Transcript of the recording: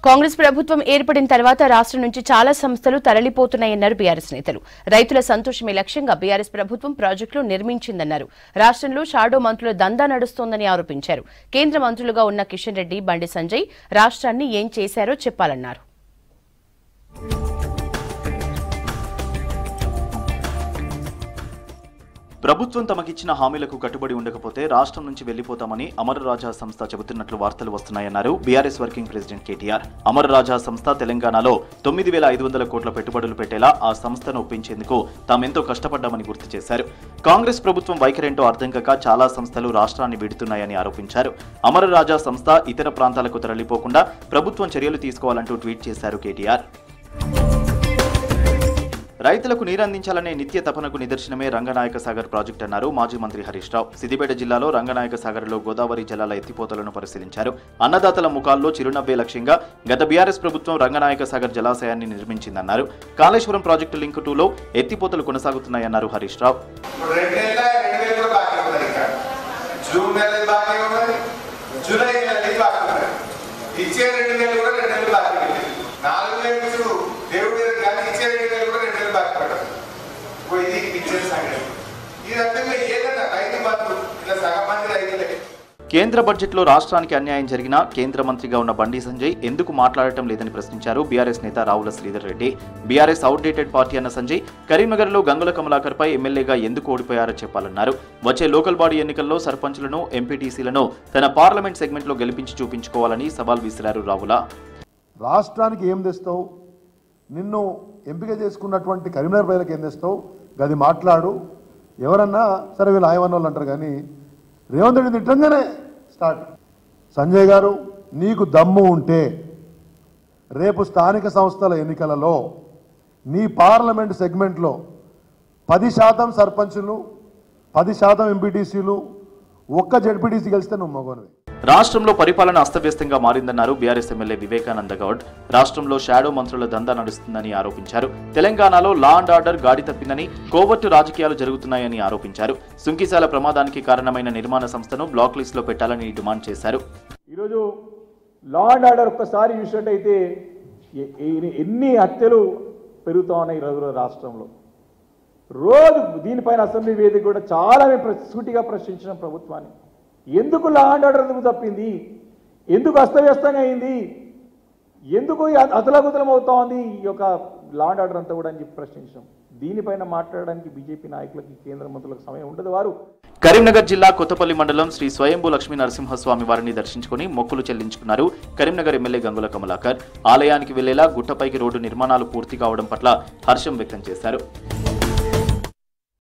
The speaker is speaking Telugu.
కాంగ్రెస్ ప్రభుత్వం ఏర్పడిన తర్వాత రాష్ట్రం నుంచి చాలా సంస్థలు తరలిపోతున్నాయన్నారు బీఆర్ఎస్ నేతలు. రైతుల సంతోషమే లక్ష్యంగా బీఆర్ఎస్ ప్రభుత్వం ప్రాజెక్టులు నిర్మించిందన్నారు. రాష్ట్రంలో షాడో మంత్రుల దందా నడుస్తోందని ఆరోపించారు. కేంద్ర మంత్రులుగా ఉన్న కిషన్ రెడ్డి, బండి సంజయ్ రాష్ట్రాన్ని ఏం చేశారో చెప్పాలన్నారు. ప్రభుత్వం తమకిచ్చిన హామీలకు కట్టుబడి ఉండకపోతే రాష్ట్రం నుంచి వెళ్లిపోతామని అమర రాజా సంస్థ చెబుతున్నట్లు వార్తలు వస్తున్నాయన్నారు బీఆర్ఎస్ వర్కింగ్ ప్రెసిడెంట్ కేటీఆర్. అమర రాజా సంస్థ తెలంగాణలో 9,500 కోట్ల పెట్టుబడులు పెట్టేలా ఆ సంస్థను ఒప్పించేందుకు తామెంతో కష్టపడ్డామని గుర్తు చేశారు. కాంగ్రెస్ ప్రభుత్వం వైఖరేంటో అర్థం కాక చాలా సంస్థలు రాష్ట్రాన్ని విడుతున్నాయని ఆరోపించారు. అమర రాజా సంస్థ ఇతర ప్రాంతాలకు తరలిపోకుండా ప్రభుత్వం చర్యలు తీసుకోవాలంటూ ట్వీట్ చేశారు కేటీఆర్. రైతులకు నీరందించాలనే నిత్య తపనకు నిదర్శనమే రంగనాయక సాగర్ ప్రాజెక్టు అన్నారు మాజీ మంత్రి హరీష్ రావు. సిద్దిపేట జిల్లాలో రంగనాయక సాగర్లో గోదావరి జలాల ఎత్తిపోతలను పరిశీలించారు. అన్నదాతల ముఖాల్లో చిరునవ్వే లక్ష్యంగా గత బీఆర్ఎస్ ప్రభుత్వం రంగనాయక సాగర్ జలాశయాన్ని నిర్మించిందన్నారు. కాళేశ్వరం ప్రాజెక్టు లింక్ 2లో ఎత్తిపోతలు కొనసాగుతున్నాయన్నారు హరీష్ రావు. కేంద్ర బడ్జెట్లో రాష్ట్రానికి అన్యాయం జరిగినా కేంద్ర మంత్రిగా ఉన్న బండి సంజయ్ ఎందుకు మాట్లాడటం లేదని ప్రశ్నించారు బీఆర్ఎస్ నేత Ravula Sridhar Reddy. BRS outdated party అన్న సంజయ్ కరీంనగర్లో గంగుల కమలాకర్పై ఎమ్మెల్యేగా ఎందుకు ఓడిపోయారో చెప్పాలన్నారు. వచ్చే లోకల్ బాడీ ఎన్నికల్లో సర్పంచులను, ఎంపీటీసీలను తన పార్లమెంట్ సెగ్మెంట్లో గెలిపించి చూపించుకోవాలని సవాల్ విసిరారు రావుల. రాష్ట్రానికి ఏం తెస్తావు, నిన్ను ఎంపిక చేసుకున్నటువంటి కరీంనగర్ ప్రజలకు ఏం తెస్తావు, గది మాట్లాడు. ఎవరన్నా సరే వీళ్ళు ఆయవన్న వాళ్ళు అంటారు, కానీ రేవంత్ రెడ్డి తిట్టంగానే స్టార్ట్. సంజయ్ గారు, నీకు దమ్ము ఉంటే రేపు స్థానిక సంస్థల ఎన్నికలలో నీ పార్లమెంట్ సెగ్మెంట్లో 10% సర్పంచులు, 10% ఎంపీటీసీలు, ఒక్క జెడ్పీటీసీ గెలిస్తే నువ్వు మగోనివి. రాష్ట్రంలో పరిపాలన అస్తవ్యస్తంగా మారిందన్నారు బీఆర్ఎస్ ఎమ్మెల్యే వివేకానంద గౌడ్. రాష్ట్రంలో షాడో మంత్రుల దందా నడుస్తుందని ఆరోపించారు. తెలంగాణలో లా అండ్ ఆర్డర్ గాడి తప్పిందని, కోవర్టు రాజకీయాలు జరుగుతున్నాయని ఆరోపించారు. సుంకిశాల ప్రమాదానికి కారణమైన నిర్మాణ సంస్థను బ్లాక్ లిస్ట్ లో పెట్టాలని డిమాండ్ చేశారు. ఈరోజు లా అండ్ ఆర్డర్ ఒక్కసారి చూసినట్టయితే ఎన్ని హత్యలు పెరుగుతా ఉన్నాయి రాష్ట్రంలో. రోజు దీనిపైన అసెంబ్లీ వేదిక కూడా చాలా సూటిగా ప్రశ్నించిన ప్రభుత్వాన్ని, ఎందుకు లా అండ్ ఆర్డర్ ఎందుకు తప్పింది, ఎందుకు అస్తవ్యస్తంగా అయింది, ఎందుకు అతలాకుతలం అవుతా ఉంది ఈ యొక్క లా అండ్ ఆర్డర్ అంతా కూడా అని చెప్పి ప్రశ్నించాం. దీనిపైన మాట్లాడడానికి బీజేపీ నాయకులకి, కేంద్ర మంత్రులకు సమయం ఉండదు. వారు కరీంనగర్ జిల్లా కొత్తపల్లి మండలం శ్రీ స్వయంభూ లక్ష్మీ నరసింహస్వామి వారిని దర్శించుకుని మొక్కులు చెల్లించుకున్నారు కరీంనగర్ ఎమ్మెల్యే గంగుల కమలాకర్. ఆలయానికి వెళ్లేలా గుట్టపైకి రోడ్డు నిర్మాణాలు పూర్తి కావడం పట్ల హర్షం వ్యక్తం చేశారు.